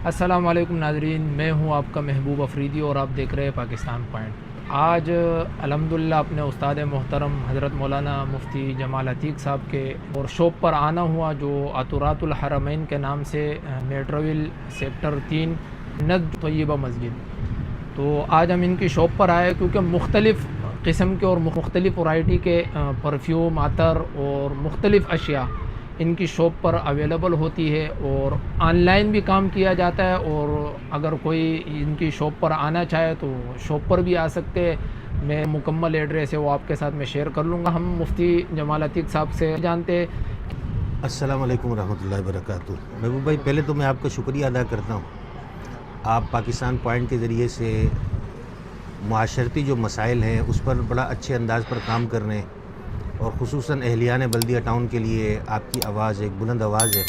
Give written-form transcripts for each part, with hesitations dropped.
السلام علیکم ناظرین، میں ہوں آپ کا محبوب افریدی اور آپ دیکھ رہے ہیں پاکستان پوائنٹ۔ آج الحمدللہ اپنے استاد محترم حضرت مولانا مفتی جمال عتیق صاحب کے اور شاپ پر آنا ہوا، جو عطورات الحرمین کے نام سے میٹرویل سیکٹر 3 نجد طیبہ مسجد۔ تو آج ہم ان کی شاپ پر آئے کیونکہ مختلف قسم کے اور مختلف ورائٹی کے پرفیوم، عطر اور مختلف اشیاء ان کی شاپ پر اویلیبل ہوتی ہے، اور آن لائن بھی کام کیا جاتا ہے، اور اگر کوئی ان کی شاپ پر آنا چاہے تو شاپ پر بھی آ سکتے ہیں۔ میں مکمل ایڈریس ہے وہ آپ کے ساتھ میں شیئر کر لوں گا۔ ہم مفتی جمال عتیق صاحب سے جانتے ہیں۔ السلام علیکم ورحمۃ اللہ وبرکاتہ۔ محبوب بھائی، پہلے تو میں آپ کا شکریہ ادا کرتا ہوں۔ آپ پاکستان پوائنٹ کے ذریعے سے معاشرتی جو مسائل ہیں اس پر بڑا اچھے انداز پر کام کر رہے ہیں، اور خصوصاً اہلیان بلدیہ ٹاؤن کے لیے آپ کی آواز ایک بلند آواز ہے،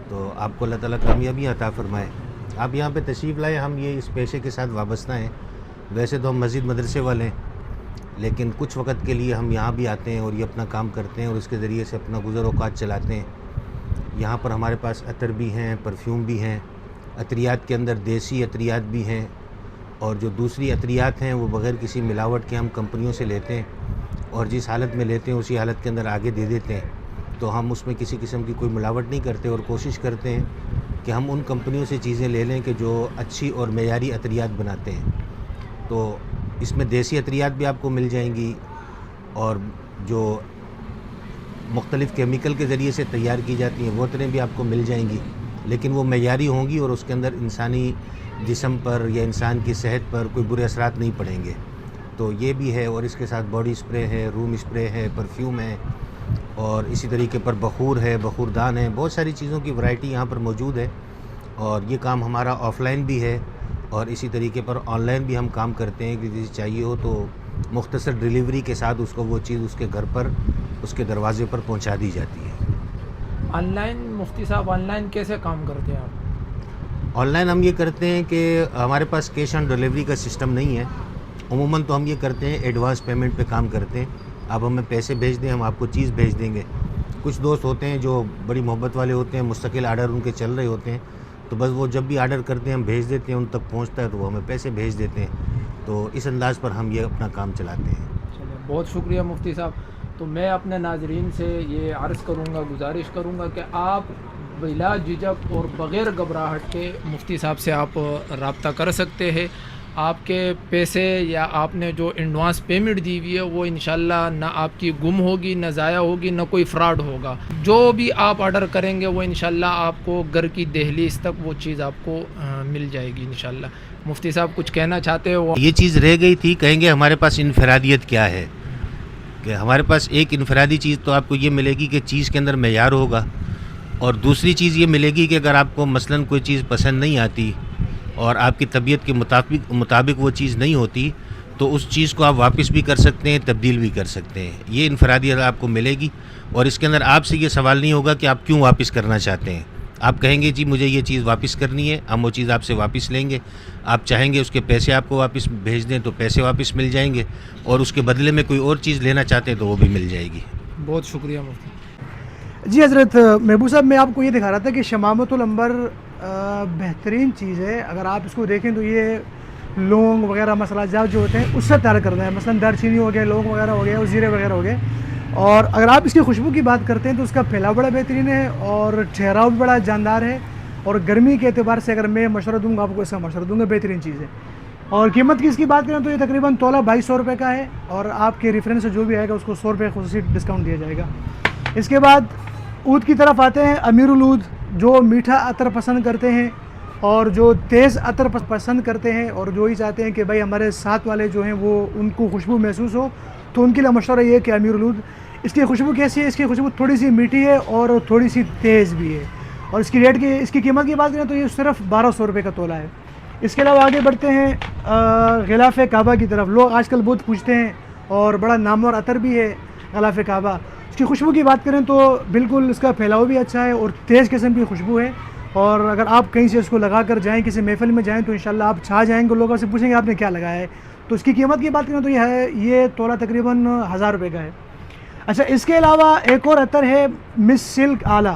تو آپ کو اللہ تعالیٰ کامیابی عطا فرمائے۔ آپ یہاں پہ تشریف لائے، ہم یہ اس پیشے کے ساتھ وابستہ ہیں۔ ویسے تو ہم مسجد مدرسے والے ہیں، لیکن کچھ وقت کے لیے ہم یہاں بھی آتے ہیں اور یہ اپنا کام کرتے ہیں، اور اس کے ذریعے سے اپنا گزر اوقات چلاتے ہیں۔ یہاں پر ہمارے پاس عطر بھی ہیں، پرفیوم بھی ہیں، عطریات کے اندر دیسی عطریات بھی ہیں، اور جو دوسری عطریات ہیں وہ بغیر کسی ملاوٹ کے ہم کمپنیوں سے لیتے ہیں، اور جس حالت میں لیتے ہیں اسی حالت کے اندر آگے دے دیتے ہیں۔ تو ہم اس میں کسی قسم کی کوئی ملاوٹ نہیں کرتے، اور کوشش کرتے ہیں کہ ہم ان کمپنیوں سے چیزیں لے لیں کہ جو اچھی اور معیاری عطریات بناتے ہیں۔ تو اس میں دیسی عطریات بھی آپ کو مل جائیں گی، اور جو مختلف کیمیکل کے ذریعے سے تیار کی جاتی ہیں وہ عطریں بھی آپ کو مل جائیں گی، لیکن وہ معیاری ہوں گی، اور اس کے اندر انسانی جسم پر یا انسان کی صحت پر کوئی برے اثرات نہیں پڑیں گے۔ تو یہ بھی ہے، اور اس کے ساتھ باڈی اسپرے ہے، روم اسپرے ہے، پرفیوم ہے، اور اسی طریقے پر بخور ہے، بخوردان ہے، بہت ساری چیزوں کی ورائٹی یہاں پر موجود ہے۔ اور یہ کام ہمارا آف لائن بھی ہے، اور اسی طریقے پر آن لائن بھی ہم کام کرتے ہیں کہ جسے چاہیے ہو تو مختصر ڈیلیوری کے ساتھ اس کو وہ چیز اس کے گھر پر، اس کے دروازے پر پہنچا دی جاتی ہے۔ آن لائن مفتی صاحب، آن لائن کیسے کام کرتے ہیں آپ؟ آن لائن ہم یہ کرتے ہیں کہ ہمارے پاس کیش آن ڈیلیوری کا سسٹم نہیں ہے۔ عموماً تو ہم یہ کرتے ہیں ایڈوانس پیمنٹ پہ کام کرتے ہیں۔ آپ ہمیں پیسے بھیج دیں، ہم آپ کو چیز بھیج دیں گے۔ کچھ دوست ہوتے ہیں جو بڑی محبت والے ہوتے ہیں، مستقل آرڈر ان کے چل رہے ہوتے ہیں، تو بس وہ جب بھی آرڈر کرتے ہیں ہم بھیج دیتے ہیں، ان تک پہنچتا ہے تو وہ ہمیں پیسے بھیج دیتے ہیں۔ تو اس انداز پر ہم یہ اپنا کام چلاتے ہیں۔ چلیں، بہت شکریہ مفتی صاحب۔ تو میں اپنے ناظرین سے یہ عرض کروں گا، گزارش کروں گا کہ آپ بلا جھجک اور بغیر گھبراہٹ کے مفتی صاحب سے آپ رابطہ کر سکتے ہیں۔ آپ کے پیسے یا آپ نے جو ایڈوانس پیمنٹ دی ہوئی ہے وہ انشاءاللہ نہ آپ کی گم ہوگی، نہ ضائع ہوگی، نہ کوئی فراڈ ہوگا۔ جو بھی آپ آرڈر کریں گے وہ انشاءاللہ آپ کو گھر کی دہلیز تک وہ چیز آپ کو مل جائے گی انشاءاللہ۔ مفتی صاحب کچھ کہنا چاہتے ہو؟ یہ چیز رہ گئی تھی، کہیں گے ہمارے پاس انفرادیت کیا ہے، کہ ہمارے پاس ایک انفرادی چیز تو آپ کو یہ ملے گی کہ چیز کے اندر معیار ہوگا، اور دوسری چیز یہ ملے گی کہ اگر آپ کو مثلاً کوئی چیز پسند نہیں آتی اور آپ کی طبیعت کے مطابق وہ چیز نہیں ہوتی، تو اس چیز کو آپ واپس بھی کر سکتے ہیں، تبدیل بھی کر سکتے ہیں۔ یہ انفرادیت آپ کو ملے گی، اور اس کے اندر آپ سے یہ سوال نہیں ہوگا کہ آپ کیوں واپس کرنا چاہتے ہیں۔ آپ کہیں گے جی مجھے یہ چیز واپس کرنی ہے، ہم وہ چیز آپ سے واپس لیں گے۔ آپ چاہیں گے اس کے پیسے آپ کو واپس بھیج دیں تو پیسے واپس مل جائیں گے، اور اس کے بدلے میں کوئی اور چیز لینا چاہتے ہیں تو وہ بھی مل جائے گی۔ بہت شکریہ مفتی۔ جی حضرت محبوب صاحب، میں آپ کو یہ دکھا رہا تھا کہ شمامۃ العنبر بہترین چیز ہے۔ اگر آپ اس کو دیکھیں تو یہ لونگ وغیرہ مسالہ جات جو ہوتے ہیں اس سے تیار کرنا ہے، مثلا دار چینی ہو گیا، لونگ وغیرہ ہو گیا، اور زیرے وغیرہ ہو گئے۔ اور اگر آپ اس کی خوشبو کی بات کرتے ہیں تو اس کا پھیلاؤ بڑا بہترین ہے، اور ٹھہراؤ بھی بڑا جاندار ہے، اور گرمی کے اعتبار سے اگر میں مشورہ دوں گا آپ کو، اس کا مشورہ دوں گا، بہترین چیز ہے۔ اور قیمت کی اس کی بات کریں تو یہ تقریباً تولہ 2200 روپے کا ہے، اور آپ کے ریفرنس سے جو بھی آئے گا اس کو 100 روپے خصوصی ڈسکاؤنٹ دیا جائے گا۔ اس کے بعد عود کی طرف آتے ہیں۔ امیر العود جو میٹھا عطر پسند کرتے ہیں اور جو تیز عطر پسند کرتے ہیں، اور جو ہی چاہتے ہیں کہ بھائی ہمارے ساتھ والے جو ہیں وہ ان کو خوشبو محسوس ہو، تو ان کے لیے مشورہ یہ ہے کہ امیر العود، اس کی خوشبو کیسی ہے؟ اس کی خوشبو تھوڑی سی میٹھی ہے اور تھوڑی سی تیز بھی ہے، اور اس کی قیمت کی بات کریں تو یہ صرف 1200 روپے کا تولہ ہے۔ اس کے علاوہ آگے بڑھتے ہیں غلاف کعبہ کی طرف۔ لوگ آج کل بہت پوچھتے ہیں، اور بڑا نامور عطر بھی ہے غلاف کعبہ۔ اس کی خوشبو کی بات کریں تو بالکل اس کا پھیلاؤ بھی اچھا ہے، اور تیز قسم کی خوشبو ہے، اور اگر آپ کہیں سے اس کو لگا کر جائیں، کسی محفل میں جائیں تو انشاءاللہ آپ چھا جائیں گے، لوگوں سے پوچھیں گے آپ نے کیا لگایا ہے۔ تو اس کی قیمت کی بات کریں تو یہ تولہ تقریباً 1000 روپے کا ہے۔ اچھا، اس کے علاوہ ایک اور عطر ہے مس سلک آلہ۔